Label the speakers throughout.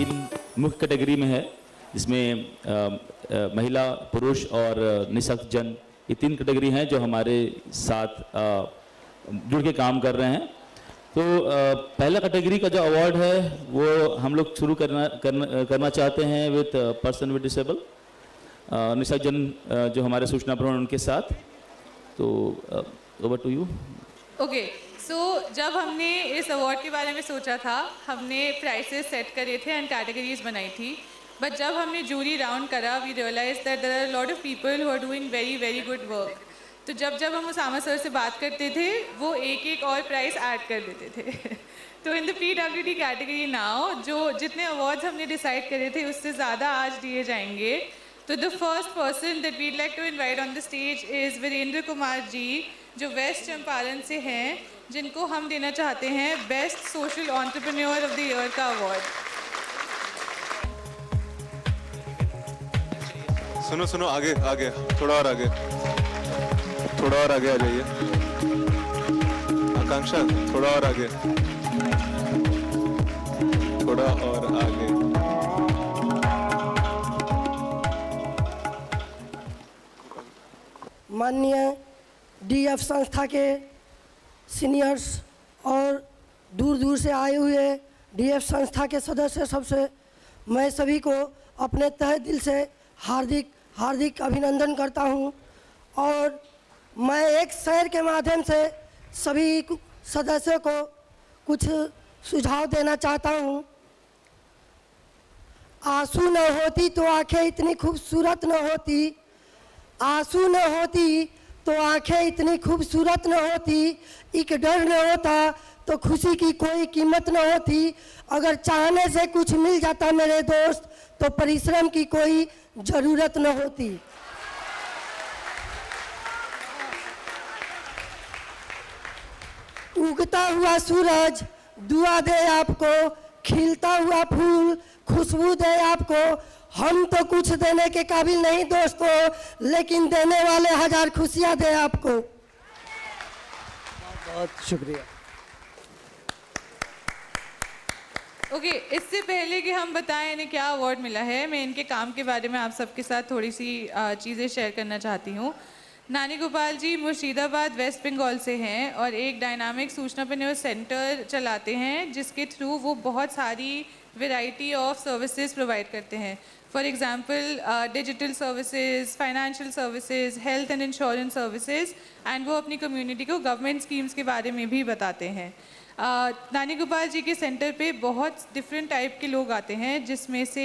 Speaker 1: 3 मुख्य कैटेगरी में है, जिसमें महिला, पुरुष और निःशक्त जन, ये 3 कैटेगरी हैं जो हमारे साथ जुड़ के काम कर रहे हैं। तो पहला कैटेगरी का जो अवार्ड है वो हम लोग शुरू करना चाहते हैं विद पर्सन विद डिसेबल, निःशक्त जन जो हमारे सूचना प्रहण उनके साथ। तो ओवर टू यू।
Speaker 2: ओके, सो जब हमने इस अवार्ड के बारे में सोचा था, हमने प्राइसेस सेट करे थे एंड कैटेगरीज बनाई थी, बट जब हमने जूरी राउंड करा we realise that there are lot of people who are doing very very good work. तो जब हम उसामा सर से बात करते थे वो एक और प्राइस ऐड कर देते थे। तो in the PWD category now जितने अवार्ड्स हमने डिसाइड करे थे उससे ज़्यादा आज दिए जाएंगे। तो the first person that we'd like to invite on the stage is Virendra Kumar ji, जो वेस्ट चंपारण से हैं, जिनको हम देना चाहते हैं best social entrepreneur of the year का अवार्ड।
Speaker 3: सुनो सुनो, आगे आगे, थोड़ा और आगे, थोड़ा और आगे आ जाइए। आकांक्षा थोड़ा और आगे, थोड़ा और आगे।
Speaker 4: माननीय DF संस्था के सीनियर्स और दूर दूर से आए हुए DF संस्था के सदस्य, सबसे मैं सभी को अपने तहे दिल से हार्दिक हार्दिक अभिनंदन करता हूं। और मैं एक शेर के माध्यम से सभी सदस्यों को कुछ सुझाव देना चाहता हूं। आंसू न होती तो आंखें इतनी खूबसूरत न होती, आंसू न होती तो आंखें इतनी खूबसूरत न होती, एक डर न होता तो खुशी की कोई कीमत न होती, अगर चाहने से कुछ मिल जाता मेरे दोस्त तो परिश्रम की कोई ज़रूरत न होती। उगता हुआ सूरज दुआ दे आपको, खिलता हुआ फूल खुशबू दे आपको, हम तो कुछ देने के काबिल नहीं दोस्तों, लेकिन देने वाले 1000 खुशियां दे आपको। बहुत शुक्रिया।
Speaker 2: ओके, इससे पहले कि हम बताएं इन्हें क्या अवार्ड मिला है, मैं इनके काम के बारे में आप सबके साथ थोड़ी सी चीज़ें शेयर करना चाहती हूँ। नानी गोपाल जी मुर्शिदाबाद वेस्ट बंगाल से हैं और एक डायनामिक सूचनाप्रन्योर सेंटर चलाते हैं, जिसके थ्रू वो बहुत सारी वैरायटी ऑफ सर्विसेज प्रोवाइड करते हैं। For example digital services, financial services, health and insurance services, and वो अपनी कम्युनिटी को गवर्नमेंट स्कीम्स के बारे में भी बताते हैं। नानी गोपाल जी के सेंटर पे बहुत डिफरेंट टाइप के लोग आते हैं, जिसमें से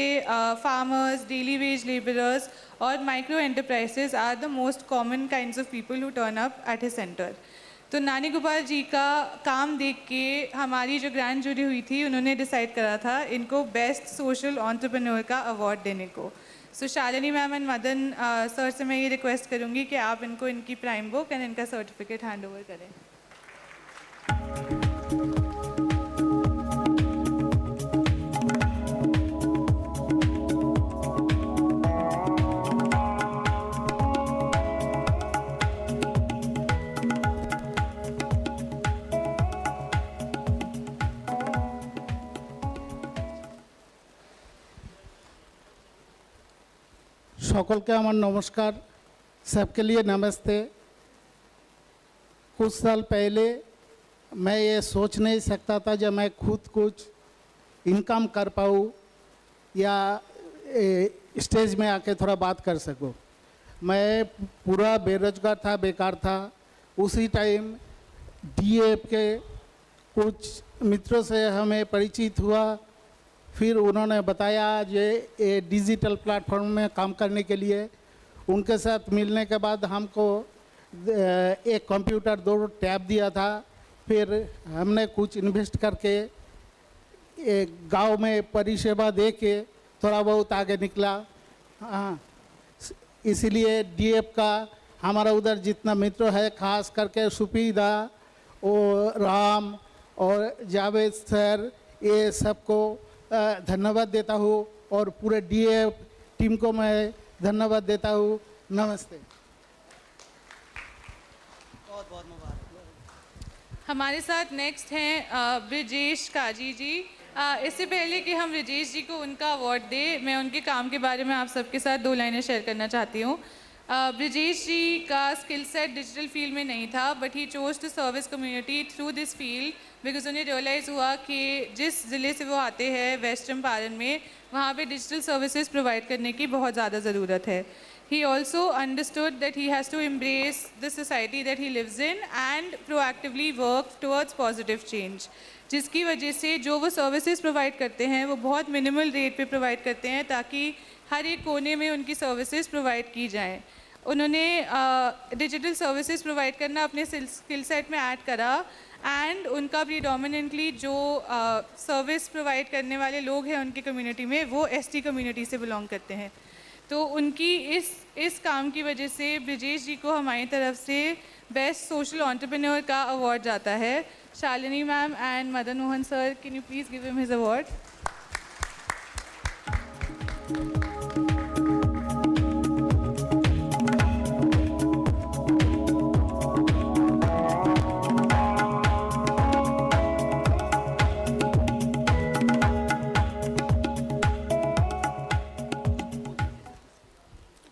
Speaker 2: फार्मर्स, डेली वेज लेबरर्स और micro enterprises are the most common kinds of people who turn up at his centre. तो नानी गोपाल जी का काम देख के हमारी जो ग्रैंड जूरी हुई थी, उन्होंने डिसाइड करा था इनको बेस्ट सोशल एंटरप्रेन्योर का अवार्ड देने को। So Shalini ma'am and Madan sir से मैं ये रिक्वेस्ट करूँगी कि आप इनको इनकी प्राइम बुक एंड इनका सर्टिफिकेट हैंड ओवर करें।
Speaker 5: সকলকে আমার नमस्कार, सबके लिए नमस्ते। कुछ साल पहले मैं ये सोच नहीं सकता था जब मैं खुद कुछ इनकम कर पाऊँ या स्टेज में आके थोड़ा बात कर सकूँ। मैं पूरा बेरोजगार था, बेकार था। उसी टाइम DF के कुछ मित्रों से हमें परिचित हुआ, फिर उन्होंने बताया ये डिजिटल प्लेटफॉर्म में काम करने के लिए। उनके साथ मिलने के बाद हमको एक कंप्यूटर 2 टैब दिया था। फिर हमने कुछ इन्वेस्ट करके एक गांव में परिसेवा दे के थोड़ा बहुत आगे निकला। हाँ, इसीलिए DF का हमारा उधर जितना मित्र है, खास करके सुपीदा और राम और जावेद सर, ये सबको धन्यवाद देता हूँ और पूरे DF टीम को मैं धन्यवाद देता हूँ। नमस्ते।
Speaker 4: बहुत बहुत मुबारक।
Speaker 2: हमारे साथ नेक्स्ट हैं ब्रिजेश काजी जी। इससे पहले कि हम ब्रिजेश जी को उनका अवार्ड दें, मैं उनके काम के बारे में आप सबके साथ 2 लाइनें शेयर करना चाहती हूँ। ब्रिजेश जी का स्किल सेट डिजिटल फील्ड में नहीं था, but he chose to service community through this field because उन्हें रियलाइज़ हुआ कि जिस ज़िले से वो आते हैं वेस्ट चंपारण में, वहाँ पे डिजिटल सर्विसेज प्रोवाइड करने की बहुत ज़्यादा ज़रूरत है। He also understood that he has to embrace the society that he lives in and proactively work towards positive change. जिसकी वजह से जो वो सर्विसेज प्रोवाइड करते हैं वो बहुत मिनिमल रेट पे प्रोवाइड करते हैं ताकि हर एक कोने में उनकी सर्विसेज प्रोवाइड की जाएं। उन्होंने डिजिटल सर्विसेज प्रोवाइड करना अपने स्किल सेट में ऐड करा एंड उनका प्रीडोमिनेंटली जो सर्विस प्रोवाइड करने वाले लोग हैं उनकी कम्युनिटी में वो ST कम्युनिटी से बिलोंग करते हैं। तो उनकी इस काम की वजह से ब्रिजेश जी को हमारी तरफ से बेस्ट सोशल एंटरप्रेन्योर का अवार्ड जाता है। Shalini ma'am and Madan Mohan sir, can you please give him his award.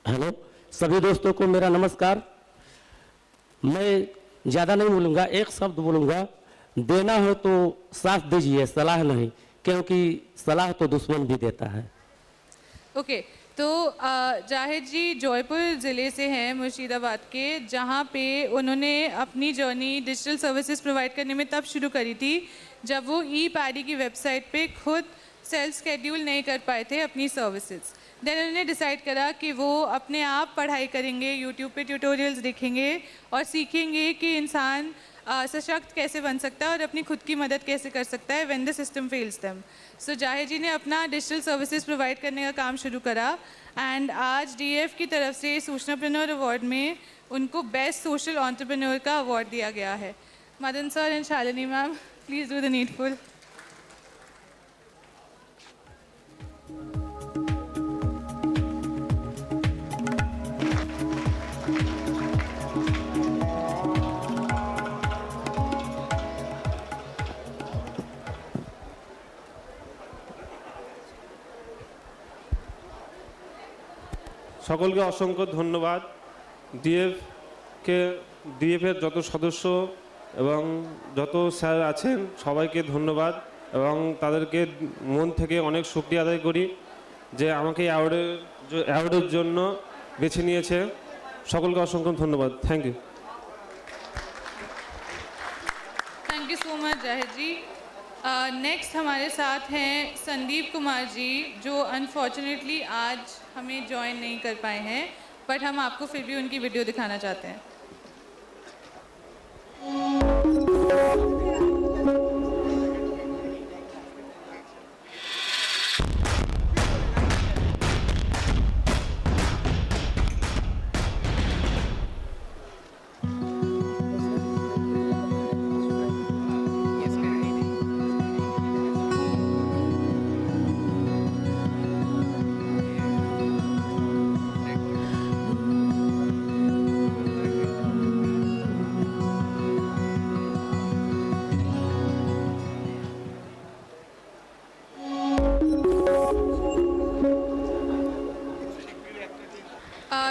Speaker 6: Hello सभी दोस्तों को मेरा नमस्कार। मैं ज़्यादा नहीं बोलूँगा, एक शब्द बोलूँगा, देना हो तो साथ दीजिए, सलाह नहीं, क्योंकि सलाह तो दुश्मन भी देता है।
Speaker 2: ओके तो जाहिद जी जौनपुर ज़िले से हैं, मुर्शिदाबाद के, जहाँ पे उन्होंने अपनी जर्नी डिजिटल सर्विसेज प्रोवाइड करने में तब शुरू करी थी जब वो ई-पैडी की वेबसाइट पे खुद सेल्फ स्केड्यूल नहीं कर पाए थे अपनी सर्विसेज। देन उन्होंने डिसाइड करा कि वो अपने आप पढ़ाई करेंगे, यूट्यूब पे ट्यूटोरियल्स देखेंगे और सीखेंगे कि इंसान सशक्त कैसे बन सकता है और अपनी खुद की मदद कैसे कर सकता है when the system fails them. So Zahid ji ने अपना डिजिटल सर्विसेज प्रोवाइड करने का काम शुरू करा एंड आज DF की तरफ से सूचनाप्रेन्योर अवार्ड में उनको बेस्ट सोशल एंटरप्रेन्योर का अवार्ड दिया गया है। Madan sir and Shalini ma'am, please do the needful.
Speaker 7: সকলকে অসংখ্য ধন্যবাদ। ডিএফের যত সদস্য এবং যত স্যার আছেন সবাইকে ধন্যবাদ এবং তাদেরকে মন থেকে অনেক শুকরিয়া আদায় করি যে আমাকে অ্যাওয়ার্ডের জন্য বেছে নিয়েছে। সকলকে অসংখ্য ধন্যবাদ। Thank you.
Speaker 2: Thank you so much Zahid ji. Next हमारे साथ हैं संदीप कुमार जी, जो अनफॉर्चुनेटली आज हमें ज्वाइन नहीं कर पाए हैं, बट हम आपको फिर भी उनकी वीडियो दिखाना चाहते हैं।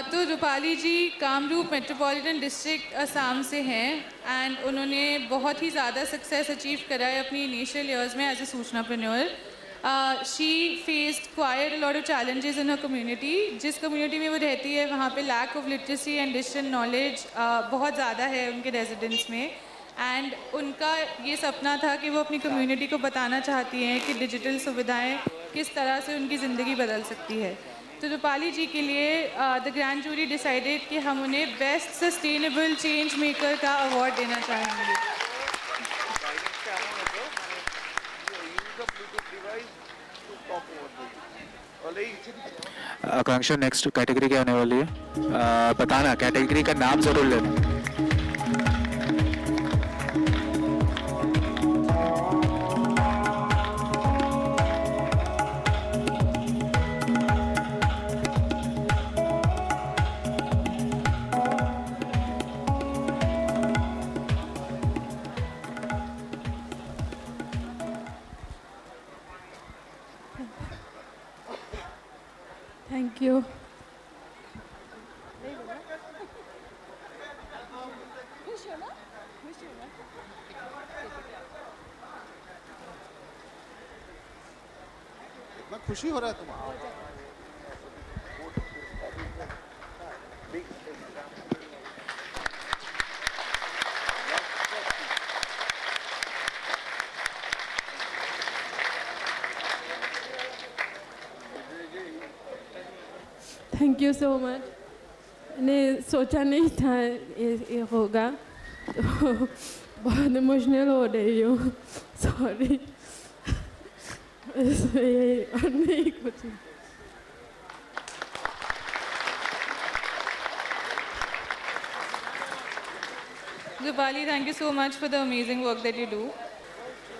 Speaker 2: तो रूपाली जी कामरूप मेट्रोपॉलिटन डिस्ट्रिक्ट असम से हैं एंड उन्होंने बहुत ही ज़्यादा सक्सेस अचीव करा है अपनी इनिशियल ईयर्स में एज ए सूचनाप्रेन्योर। She faced quite a lot of challenges in her community. जिस कम्युनिटी में वो रहती है वहाँ पे lack of literacy and digital knowledge बहुत ज़्यादा है उनके रेजिडेंट्स में एंड उनका ये सपना था कि वो अपनी कम्युनिटी को बताना चाहती हैं कि डिजिटल सुविधाएं किस तरह से उनकी ज़िंदगी बदल सकती है। तो रूपाली जी के लिए द ग्रैंड जूरी डिसाइडेड कि हम उन्हें बेस्ट सस्टेनेबल चेंज मेकर का अवार्ड देना चाहेंगे।
Speaker 8: आकांक्षा नेक्स्ट कैटेगरी क्या आने वाली है? बताना, कैटेगरी का नाम जरूर लेना।
Speaker 9: Thank you.
Speaker 5: मैं खुशी हो रहा है तुम्हारा।
Speaker 9: Thank you so much. मैंने सोचा नहीं था ये होगा, तो बहुत इमोशनल हो रही हूँ। सॉरी। और नहीं कुछ।
Speaker 2: Rupali, thank you so much for the amazing work that you do.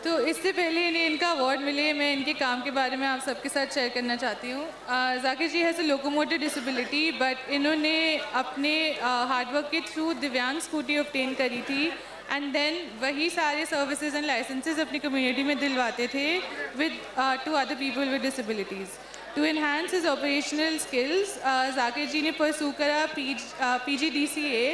Speaker 2: तो इससे पहले इन्हें इनका अवार्ड मिले, मैं इनके काम के बारे में आप सबके साथ शेयर करना चाहती हूँ। Zakir ji has a locomotive disability, but इन्होंने अपने हार्डवर्क के थ्रू दिव्यांग स्कूटी ऑब्टेन करी थी, एंड देन वही सारे सर्विसेज एंड लाइसेंसेज अपनी कम्युनिटी में दिलवाते थे with to other people with disabilities. To enhance his operational skills, Zakir ji ने परसू करा PGDCA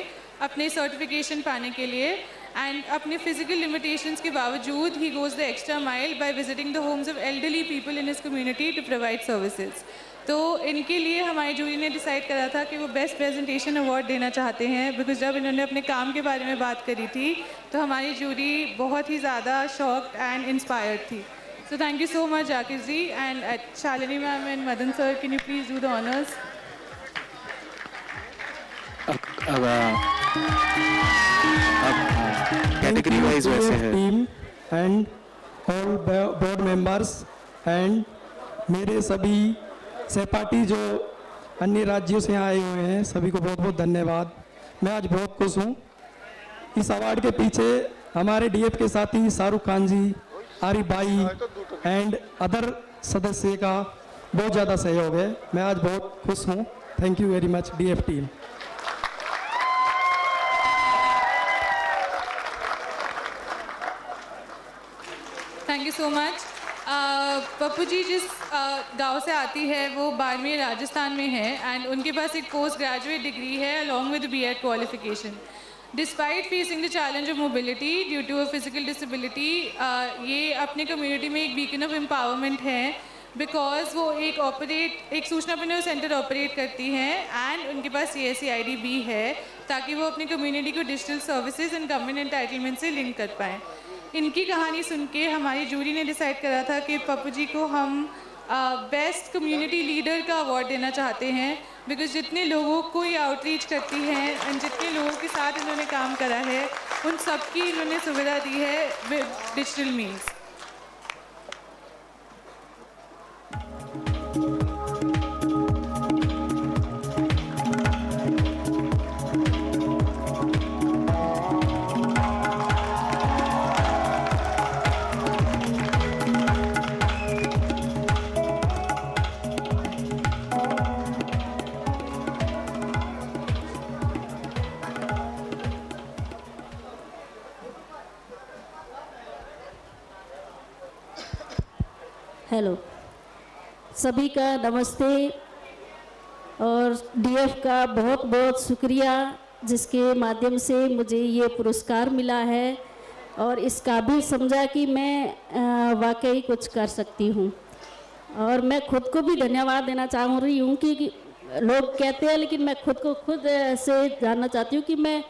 Speaker 2: अपने सर्टिफिकेशन पाने के लिए, एंड अपने फिजिकल लिमिटेशंस के बावजूद he goes the extra mile by visiting the homes of elderly people in his community to provide services. तो इनके लिए हमारी जूरी ने डिसाइड करा था कि वो बेस्ट प्रेजेंटेशन अवार्ड देना चाहते हैं, बिकॉज जब इन्होंने अपने काम के बारे में बात करी थी तो हमारी जूरी बहुत ही ज़्यादा शॉक्ड एंड इंस्पायर्ड थी। So thank you so much Zakir ji, and Shalini ma'am and Madan sir, can you please do the honours.
Speaker 8: Category wise वैसे है।
Speaker 10: Team and all board members and मेरे सभी सहपाठी जो अन्य राज्यों से आए हुए हैं, सभी को बहुत बहुत धन्यवाद। मैं आज बहुत खुश हूँ। इस अवार्ड के पीछे हमारे DF के साथी शाहरुख खान जी, आरिफ भाई एंड अदर सदस्य का बहुत ज़्यादा सहयोग है। मैं आज बहुत खुश हूँ। Thank you very much DF team.
Speaker 2: Thank you so much. Pappu ji जिस गांव से आती है वो बाड़मेर राजस्थान में है, एंड उनके पास एक पोस्ट ग्रेजुएट डिग्री है along with B.Ed qualification. Despite facing the challenge of mobility due to a physical disability, ये अपने कम्युनिटी में एक बीकन ऑफ एम्पावरमेंट है, बिकॉज वो एक सूचना प्रणाली सेंटर ऑपरेट करती हैं, एंड उनके पास CSC ID भी है, ताकि वो अपनी कम्युनिटी को digital services and government entitlement से लिंक कर पाएँ। इनकी कहानी सुन के हमारी जूरी ने डिसाइड करा था कि पप्पू जी को हम बेस्ट कम्युनिटी लीडर का अवार्ड देना चाहते हैं, बिकॉज जितने लोगों को ये आउटरीच करती हैं एंड जितने लोगों के साथ इन्होंने काम करा है, उन सबकी इन्होंने सुविधा दी है विद डिजिटल मीन्स।
Speaker 11: हेलो, सभी का नमस्ते और DF का बहुत बहुत शुक्रिया, जिसके माध्यम से मुझे ये पुरस्कार मिला है और इस काबिल समझा कि मैं वाकई कुछ कर सकती हूँ। और मैं खुद को भी धन्यवाद देना चाह रही हूँ कि लोग कहते हैं, लेकिन मैं खुद को खुद से जानना चाहती हूँ कि मैं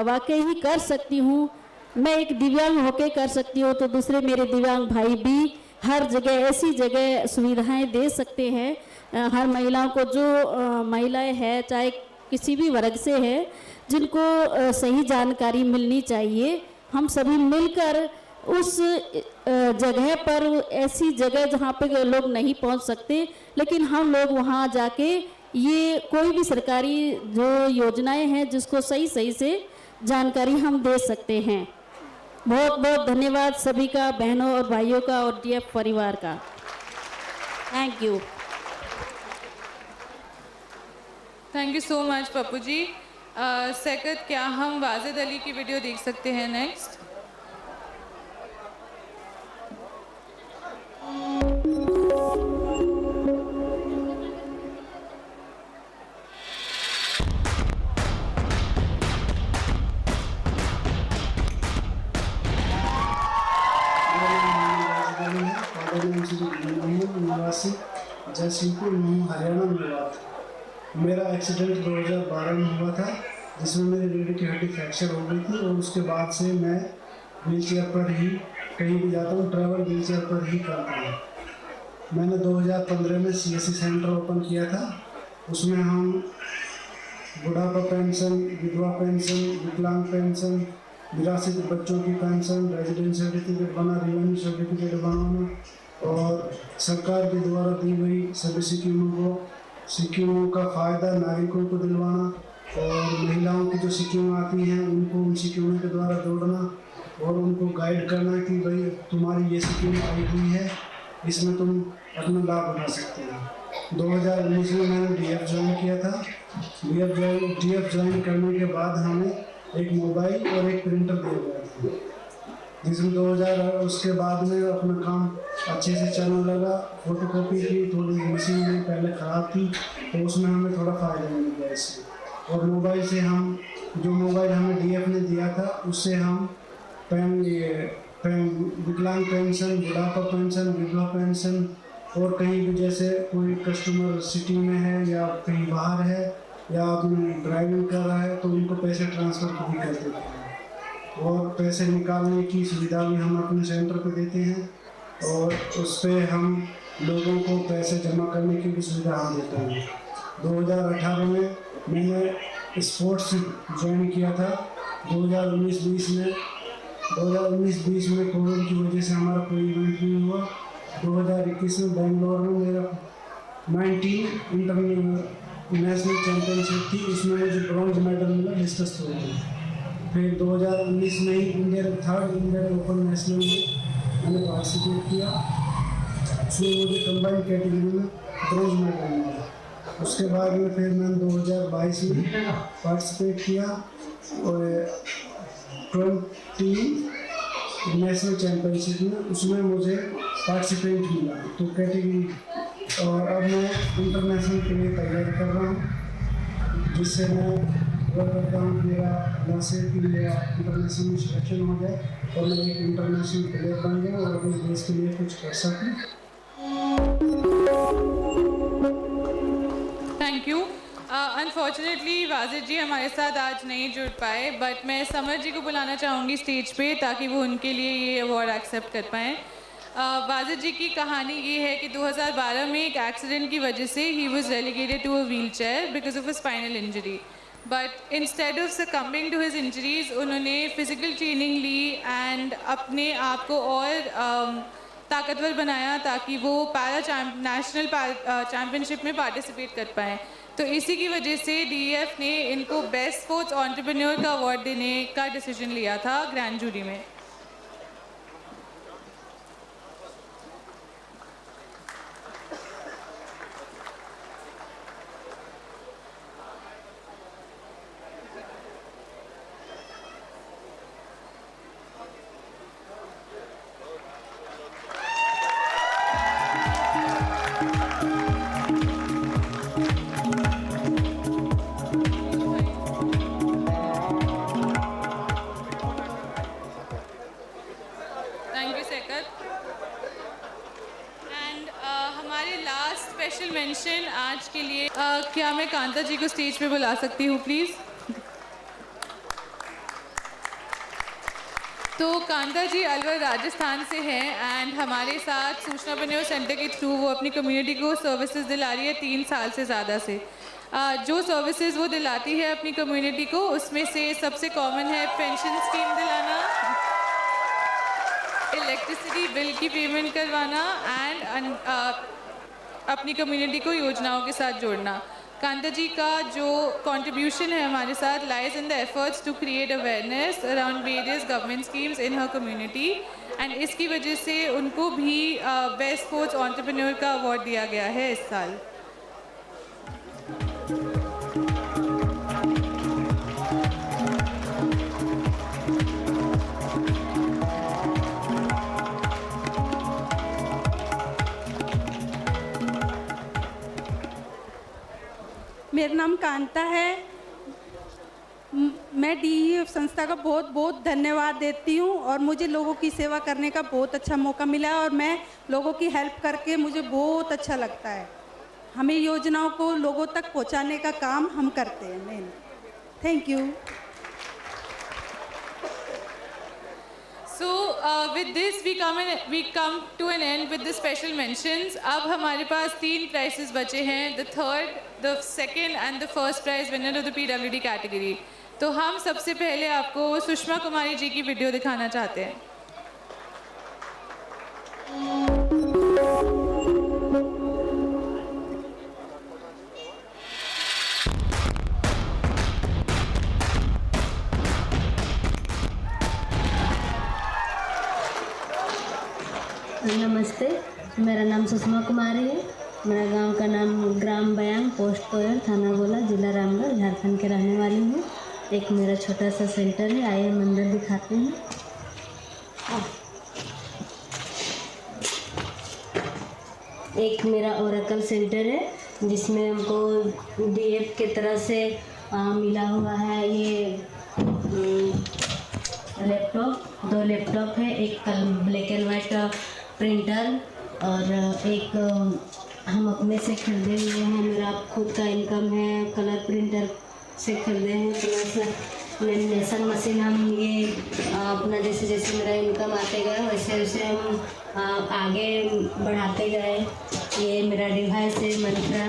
Speaker 11: वाकई ही कर सकती हूँ। मैं एक दिव्यांग होके कर सकती हूँ, तो दूसरे मेरे दिव्यांग भाई भी हर जगह ऐसी जगह सुविधाएं दे सकते हैं हर महिलाओं को, जो महिलाएं हैं चाहे किसी भी वर्ग से है, जिनको सही जानकारी मिलनी चाहिए। हम सभी मिलकर उस जगह पर, ऐसी जगह जहाँ पे लोग नहीं पहुँच सकते, लेकिन हम लोग वहाँ जाके ये कोई भी सरकारी जो योजनाएं हैं जिसको सही सही से जानकारी हम दे सकते हैं। बहुत बहुत धन्यवाद सभी का, बहनों और भाइयों का और DF परिवार का। Thank you.
Speaker 2: Thank you so much Pappu ji. Second, क्या हम वाजिद अली की वीडियो देख सकते हैं नेक्स्ट?
Speaker 12: मेरा नाम श्री मोहम्मद निवासी जयसिंहपुर हरियाणा मेवात। मेरा एक्सीडेंट 2012 में हुआ था, जिसमें मेरी रीढ़ की हड्डी फ्रैक्चर हो गई थी और उसके बाद से मैं व्हीलचेयर पर ही कहीं भी जाता हूँ, ट्रैवल व्हीलचेयर पर ही करता हूँ। मैंने 2015 में CSC सेंटर ओपन किया था। उसमें हम बुढ़ापा पेंशन, विधवा पेंशन, विकलांग पेंशन, निराश्रित बच्चों की पेंशन, रेजिडेंट सर्टिफिकेट बना, रेवेन्यू सर्टिफिकेट बनाना और सरकार के द्वारा दी गई सभी स्कीमों का फ़ायदा नागरिकों को दिलवाना और महिलाओं की जो स्कीम आती हैं उनको उन स्कीमों के द्वारा जोड़ना और उनको गाइड करना कि भाई तुम्हारी ये स्कीम आई हुई है, इसमें तुम अपना लाभ उठा सकते हो। 2019 में मैंने DF ज्वाइन किया था। DF ज्वाइन करने के बाद हमें एक मोबाइल और एक प्रिंटर दिया गया था, जिसमें 2000 उसके बाद में अपना काम अच्छे से चलने लगा। फोटोकॉपी की थोड़ी मशीन में पहले ख़राब थी तो उसमें हमें थोड़ा फ़ायदा मिल गया इससे। और मोबाइल से हम जो मोबाइल हमें DF ने दिया था उससे हम विकलांग पेंशन, बुढ़ापा पेंशन, विधवा पेंशन और कहीं भी जैसे कोई कस्टमर सिटी में है या कहीं बाहर है या अपनी ड्राइविंग कर रहा है तो उनको पैसे ट्रांसफ़र भी कर देते हैं और पैसे निकालने की सुविधा भी हम अपने सेंटर पे देते हैं और उस पर हम लोगों को पैसे जमा करने की भी सुविधा हम देते हैं। 2018 में मैंने स्पोर्ट्स ज्वाइन किया था। 2019-20 में कोविड की वजह से हमारा कोई इवेंट नहीं हुआ। 2021 में बेंगलोर में मेरा 19 इंटरनेशनल चैम्पियनशिप थी, उसमें मुझे ब्रॉन्ज मेडल मिला डिस्कस थ्रो में। फिर 2019 में ही थर्ड इंडियन ओपन नेशनल में मैंने पार्टिसिपेट किया, उसमें मुझे कंबाइंड कैटेगरी में ब्रॉन्ज मेडल मिला। उसके बाद में फिर मैंने 2022 में पार्टिसिपेट किया और 20 नेशनल चैम्पियनशिप में उसमें मुझे पार्टिसिपेंट मिला तो कैटेगरी। और अब मैं इंटरनेशनल के लिए तैयारी कर रहा हूँ, जिससे मैं वर्क करता हूँ मेरा नर्सिंग की मेरा इंटरनेशनल में सिलेक्शन हो जाए और मैं एक इंटरनेशनल प्लेयर बन जाऊँ और अपने देश के लिए कुछ कर सकूँ।
Speaker 2: Thank you. अनफॉर्चुनेटली वाजिद जी हमारे साथ आज नहीं जुड़ पाए, बट मैं समर जी को बुलाना चाहूँगी स्टेज पे ताकि वो उनके लिए ये अवार्ड एक्सेप्ट कर पाएँ। वाजिद जी की कहानी ये है कि 2012 में एक एक्सीडेंट की वजह से he was relegated to a wheelchair because of a spinal injury, but instead of succumbing to his injuries उन्होंने फिज़िकल ट्रेनिंग ली एंड अपने आप को और ताकतवर बनाया ताकि वो नेशनल चैम्पियनशिप में पार्टिसिपेट कर पाएँ। तो इसी की वजह से DF ने इनको बेस्ट स्पोर्ट्स एंटरप्रेन्योर का अवार्ड देने का डिसीजन लिया था ग्रैंड जूरी में। स्पेशल मेंशन आज के लिए क्या मैं कांता जी को स्टेज पे बुला सकती हूँ प्लीज़? तो कांता जी अलवर राजस्थान से हैं एंड हमारे साथ सूचना बन्योर सेंटर के थ्रू वो अपनी कम्युनिटी को सर्विसेज दिला रही है 3 साल से ज़्यादा से। जो सर्विसेज वो दिलाती है अपनी कम्युनिटी को उसमें से सबसे कॉमन है पेंशन स्कीम दिलाना, इलेक्ट्रिसिटी बिल की पेमेंट करवाना एंड अपनी कम्युनिटी को योजनाओं के साथ जोड़ना। कांता जी का जो कंट्रीब्यूशन है हमारे साथ lies in the efforts to create awareness around various government schemes in her community and इसकी वजह से उनको भी बेस्ट स्पोर्ट्स एंटरप्रेन्योर का अवार्ड दिया गया है इस साल।
Speaker 13: मेरा नाम कांता है। मैं DEF संस्था का बहुत बहुत धन्यवाद देती हूँ और मुझे लोगों की सेवा करने का बहुत अच्छा मौका मिला है और मैं लोगों की हेल्प करके मुझे बहुत अच्छा लगता है। हमें योजनाओं को लोगों तक पहुँचाने का काम हम करते हैं main. Thank you.
Speaker 2: So with this we come to an end with the special mentions. अब हमारे पास 3 prizes बचे हैं, the third, the second and the first prize winner of the PWD category. तो हम सबसे पहले आपको सुषमा कुमारी जी की वीडियो दिखाना चाहते हैं।
Speaker 11: नमस्ते, मेरा नाम सुषमा कुमारी है। मेरा गांव का नाम ग्राम बयांग, पोस्ट कोयल, थाना गोला, जिला रामगढ़, झारखंड के रहने वाली हूँ। एक मेरा छोटा सा सेंटर है, आइए हम अंदर दिखाते हैं। एक मेरा ओरेकल सेंटर है जिसमें हमको DF के तरह से मिला हुआ है ये लैपटॉप, 2 लैपटॉप है, एक ब्लैक एंड वाइट प्रिंटर और एक हम अपने से खरीदे हुए हैं, मेरा खुद का इनकम है, कलर प्रिंटर से खरीदे हैं, प्लस लेमिनेशन मशीन। हम ये अपना जैसे जैसे मेरा इनकम आते गए वैसे वैसे हम आगे बढ़ाते गए। ये मेरा डिवाइस है मंत्रा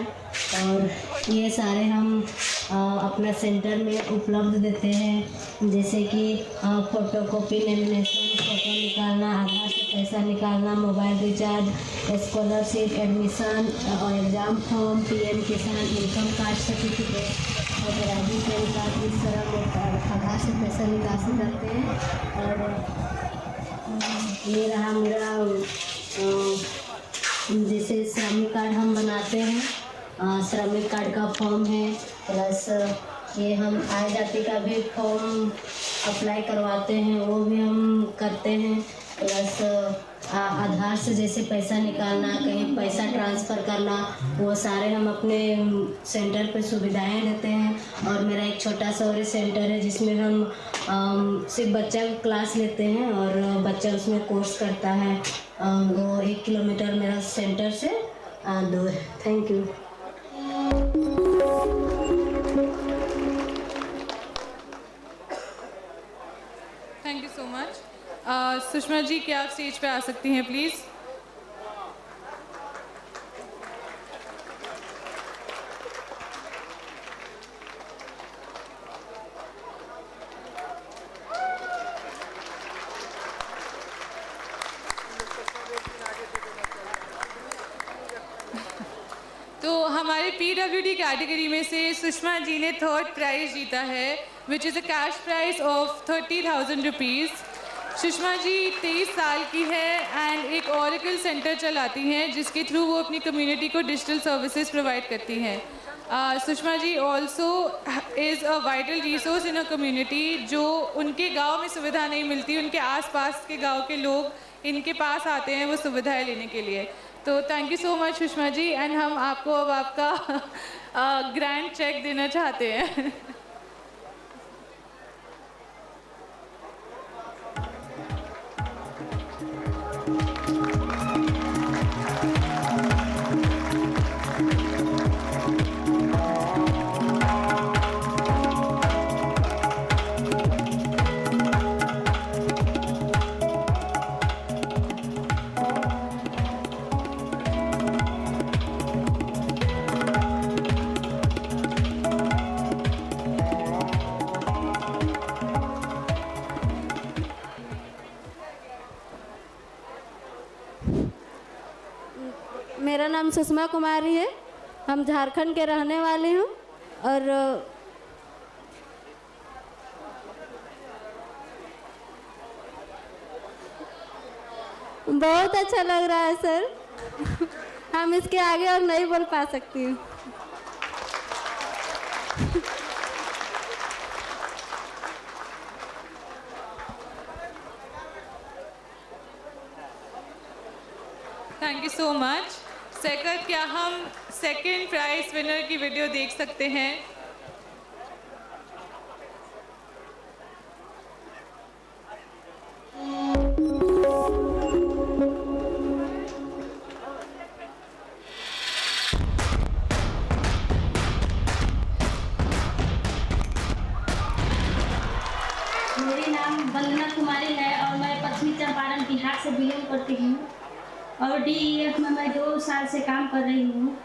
Speaker 11: और ये सारे हम अपना सेंटर में उपलब्ध देते हैं, जैसे कि फोटोकॉपी, लेमिनेशन, फ़ोटो निकालना, आधार से पैसा निकालना, मोबाइल रिचार्ज, स्कॉलरशिप, एडमिशन और एग्ज़ाम फॉर्म, PM किसान, इनकम कार्ड सर्टिफिकेट और राजी पैन कार्ड, इस तरह आधार से पैसा निकासी करते हैं। और ये रहा मेरा जैसे श्रमिक कार्ड हम बनाते हैं, श्रमिक कार्ड का फॉर्म है, प्लस ये हम आय जाति का भी फॉर्म अप्लाई करवाते हैं, वो भी हम करते हैं, प्लस आधार से जैसे पैसा निकालना, कहीं पैसा ट्रांसफ़र करना, वो सारे हम अपने सेंटर पे सुविधाएं देते हैं। और मेरा एक छोटा सा और सेंटर है जिसमें हम सिर्फ बच्चा क्लास लेते हैं और बच्चा उसमें कोर्स करता है। वो 1 किलोमीटर मेरा सेंटर से दूर है। Thank you.
Speaker 2: Thank you so much. Sushma ji, क्या आप स्टेज पे आ सकती हैं प्लीज़? तो हमारे PWD कैटेगरी में से सुषमा जी ने 3rd प्राइज़ जीता है, which is a cash prize of 30,000 rupees. Sushma ji 23 साल की है एंड एक ओरेकल सेंटर चलाती हैं जिसके थ्रू वो अपनी कम्युनिटी को डिजिटल सर्विसेज प्रोवाइड करती हैं। Sushma ji also is a vital resource in a community. जो उनके गांव में सुविधा नहीं मिलती, उनके आसपास के गांव के लोग इनके पास आते हैं वो सुविधाएं लेने के लिए। तो thank you so much Sushma ji, and हम आपको अब आपका ग्रैंड चेक देना चाहते हैं।
Speaker 11: मेरा नाम सुषमा कुमारी है, हम झारखंड के रहने वाले हूँ और बहुत अच्छा लग रहा है सर। हम इसके आगे और नहीं बोल पा सकती हूँ।
Speaker 2: Thank you so much. Second, क्या हम सेकंड प्राइज विनर की वीडियो देख सकते हैं?
Speaker 11: और DEF में मैं 2 साल से काम कर रही हूँ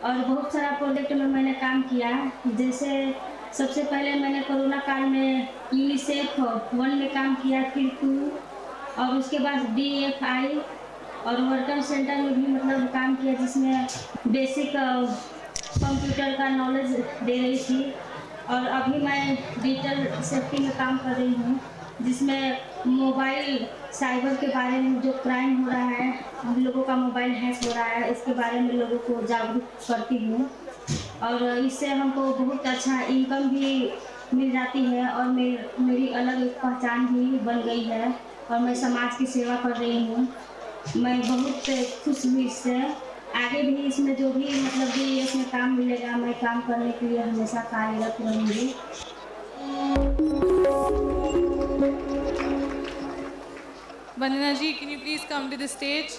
Speaker 11: और बहुत सारा प्रोजेक्ट में मैंने काम किया। जैसे सबसे पहले मैंने कोरोना काल में UNICEF 1 में काम किया, फिर 2 और उसके बाद DEF आई और वर्कर सेंटर में भी मतलब काम किया, जिसमें बेसिक कंप्यूटर का नॉलेज दे रही थी। और अभी मैं डिजिटल सेफ्टी में काम कर रही हूँ, जिसमें मोबाइल साइबर के बारे में जो क्राइम हो रहा है, हम लोगों का मोबाइल हैक हो रहा है, इसके बारे में लोगों को जागरूक करती हूँ और इससे हमको बहुत अच्छा इनकम भी मिल जाती है और मेरी अलग एक पहचान भी बन गई है और मैं समाज की सेवा कर रही हूँ। मैं बहुत खुश हुई इससे। आगे भी इसमें जो भी मतलब भी इसमें काम मिलेगा, मैं काम करने के लिए हमेशा कार्यरत रहूँगी।
Speaker 2: Vandana ji, can you please come to the stage?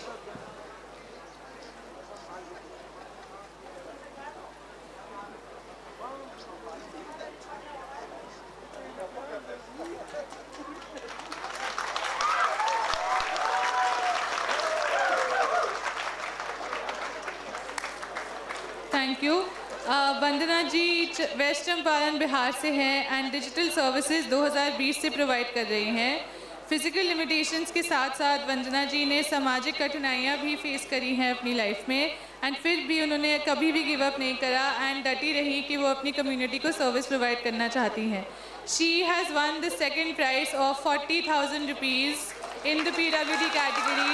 Speaker 2: Thank you. Vandana ji west Champaran Bihar से हैं एंड डिजिटल सर्विसेज 2020 से प्रोवाइड कर रही हैं। फिजिकल लिमिटेशंस के साथ साथ वंदना जी ने सामाजिक कठिनाइयाँ भी फेस करी हैं अपनी लाइफ में एंड फिर भी उन्होंने कभी भी गिव अप नहीं करा एंड डटी रही कि वो अपनी कम्युनिटी को सर्विस प्रोवाइड करना चाहती हैं। She has won the second prize of 40,000 rupees in the PWD category.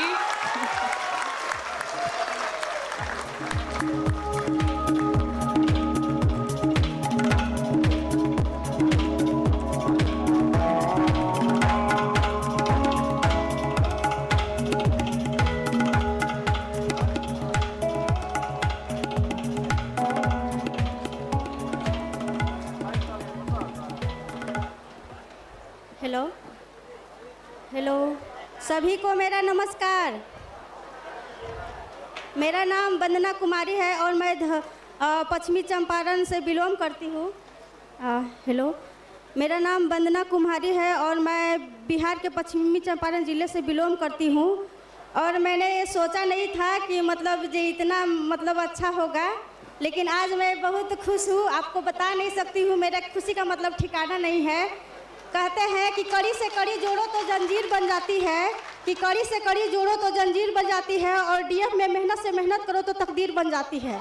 Speaker 14: Hello hello, सभी को मेरा नमस्कार। मेरा नाम वंदना कुमारी है और मैं पश्चिमी चंपारण से बिलोंग करती हूँ। हेलो, मेरा नाम वंदना कुमारी है और मैं बिहार के पश्चिमी चंपारण ज़िले से बिलोंग करती हूँ और मैंने ये सोचा नहीं था कि मतलब ये इतना मतलब अच्छा होगा, लेकिन आज मैं बहुत खुश हूँ। आपको बता नहीं सकती हूँ, मेरा खुशी का मतलब ठिकाना नहीं है। कहते हैं कि कड़ी से कड़ी जोड़ो तो जंजीर बन जाती है, कि कड़ी से कड़ी जोड़ो तो जंजीर बन जाती है और DF में मेहनत से मेहनत करो तो तकदीर बन जाती है।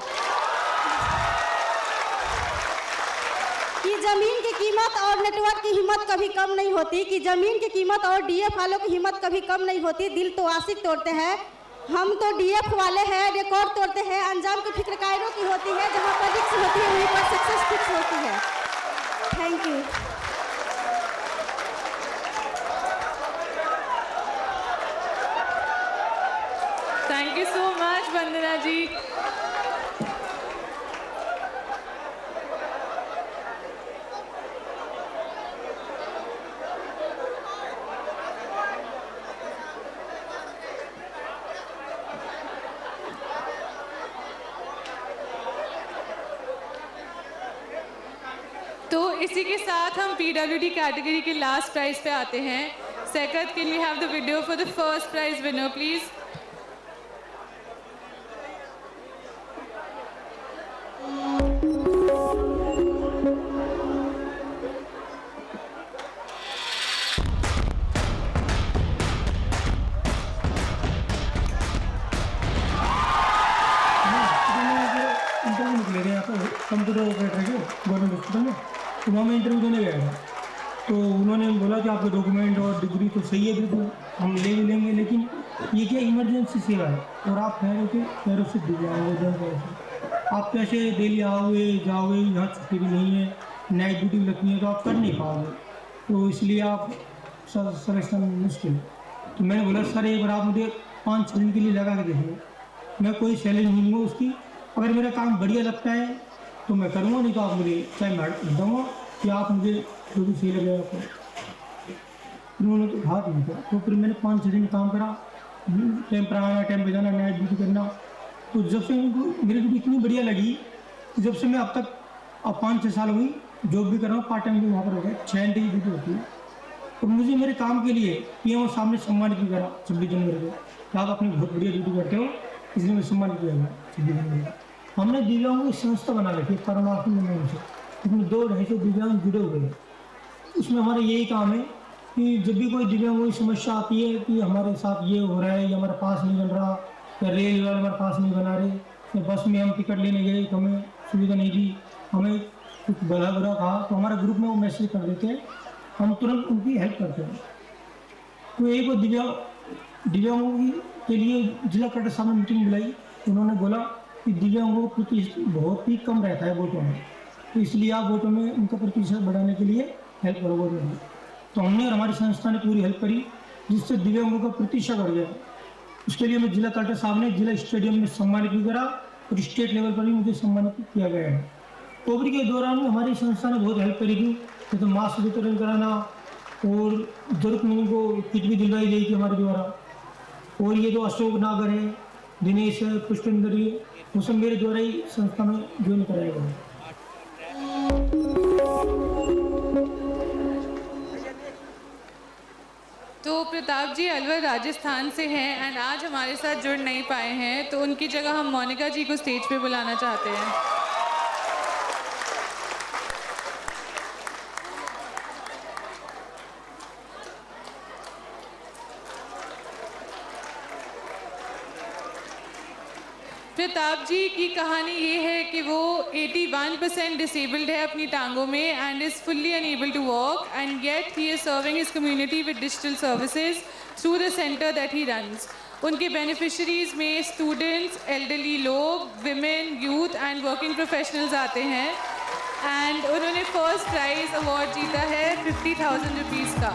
Speaker 14: कि ज़मीन की कीमत और नेटवर्क की हिम्मत कभी कम नहीं होती, कि ज़मीन की कीमत और DF वालों की हिम्मत कभी कम नहीं होती। दिल तो आशिक तोड़ते हैं, हम तो DF वाले हैं, रिकॉर्ड तोड़ते हैं। अंजाम की फिक्र कायरों की होती है, जहाँ पर रिस्क होती है वहीं पर सक्सेस फिक्स होती है। Thank you.
Speaker 2: Thank you so much Vandana ji. तो इसी के साथ हम PWD कैटेगरी के लास्ट प्राइज पे आते हैं। Second, can we have the video for the first prize winner please.
Speaker 10: Computer operator के गवर्नमेंट हॉस्पिटल में, तो वहाँ मैं इंटरव्यू देने गया था। तो उन्होंने बोला कि आपके डॉक्यूमेंट और डिग्री तो सही है, बिल्कुल हम ले भी लेंगे, लेकिन ये क्या इमरजेंसी सेवा है और आप पैरों से डूब जाएंगे। आप कैसे डेली आओगे जाओगे, यहाँ छुट्टी भी नहीं है, नाइट ड्यूटी भी लगती है, तो आप कर नहीं पाओगे, तो इसलिए आप सिलेक्शन मुश्किल। तो मैंने बोला सर एक बार आप मुझे 5-6 दिन के लिए लगा के देखिए, मैं कोई सैलरी नहीं दूँगा उसकी, अगर मेरा काम बढ़िया लगता है तो मैं करूँगा, नहीं तो आप मुझे चाहे मैं दूँगा कि आप मुझे जो भी सही लगेगा आपको। उन्होंने तो हाथ नहीं किया। तो फिर मैंने 5-6 दिन काम करा, टाइम पर आना, टाइम पर जाना, नाइट ड्यूटी करना। तो जब से उनको मेरी ड्यूटी इतनी बढ़िया लगी, जब से मैं अब तक 5-6 साल हुई जॉब भी कर रहा हूँ, पार्ट टाइम भी वहाँ पर हो गया, 6 घंटे की ड्यूटी होती है। तो मुझे मेरे काम के लिए PM साहब ने सम्मानित भी करा 26 जनवरी को।
Speaker 15: कि आप अपनी बहुत बढ़िया ड्यूटी करते हो, इसलिए मैं सम्मान किया गया दिव्यांग का। हमने दिव्यांगों की संस्था बना रखी है परमात्मा नाम से, इसमें 2-250 दिव्यांग जुड़े हुए हैं। उसमें हमारा यही काम है कि जब भी कोई दिव्यांगों की समस्या आती है कि हमारे साथ ये हो रहा है, या हमारा पास नहीं बन रहा, या रेल वाले हमारे पास नहीं बना रहे, या बस में हम टिकट लेने गए तो हमें सुविधा नहीं दी, हमें कुछ भला बुरा कहा, तो हमारे ग्रुप में वो मैसेज कर देते हैं, हम तुरंत उनकी हेल्प करते हैं। तो एक वो दिव्यांगों के लिए जिला कलेक्टर साहब ने मीटिंग बुलाई, उन्होंने बोला कि दिव्यांगों का प्रतिशत बहुत ही कम रहता है वोटों में, तो इसलिए आप वोटों में उनका प्रतिशत बढ़ाने के लिए हेल्प करो वोट में। तो हमने और हमारी संस्था ने पूरी हेल्प करी, जिससे दिव्यांगों का प्रतिशत बढ़ गया। उसके लिए हमें जिला कलेक्टर साहब ने जिला स्टेडियम में सम्मानित भी करा और स्टेट लेवल पर भी मुझे सम्मानित किया गया है। कोविड के दौरान में हमारी संस्था ने बहुत हेल्प करी थी, जैसे मास्क वितरण कराना और जरूरतमंदों को किट भी दिलवाई गई थी हमारे द्वारा। और ये जो अशोक नागर है, दिनेश है, पुष्पेंद्र है, वो सब मेरे द्वारा ही संस्था में ज्वाइन कराया गया।
Speaker 2: तो प्रताप जी अलवर राजस्थान से हैं एंड आज हमारे साथ जुड़ नहीं पाए हैं, तो उनकी जगह हम मोनिका जी को स्टेज पे बुलाना चाहते हैं। प्रताप जी की कहानी ये है कि वो 81% डिसेबल्ड है अपनी टांगों में and is fully unable to walk, and yet he is serving his community with digital services through the centre that he runs. उनके बेनिफिशरीज में स्टूडेंट्स, एल्डरली लोग, women, youth and working professionals आते हैं। And उन्होंने first prize award जीता है 50,000 rupees का।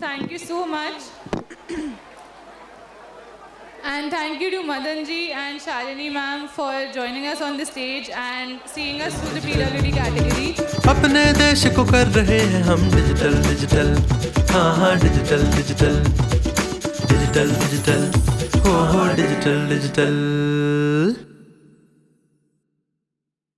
Speaker 2: Thank you so much. And thank you to Madan ji and Shalini ma'am for joining us on the stage and seeing us through the PWD category.
Speaker 16: अपने देश को कर रहे हैं हम डिजिटल डिजिटल, हाँ हाँ डिजिटल डिजिटल डिजिटल डिजिटल, हो डिजिटल डिजिटल।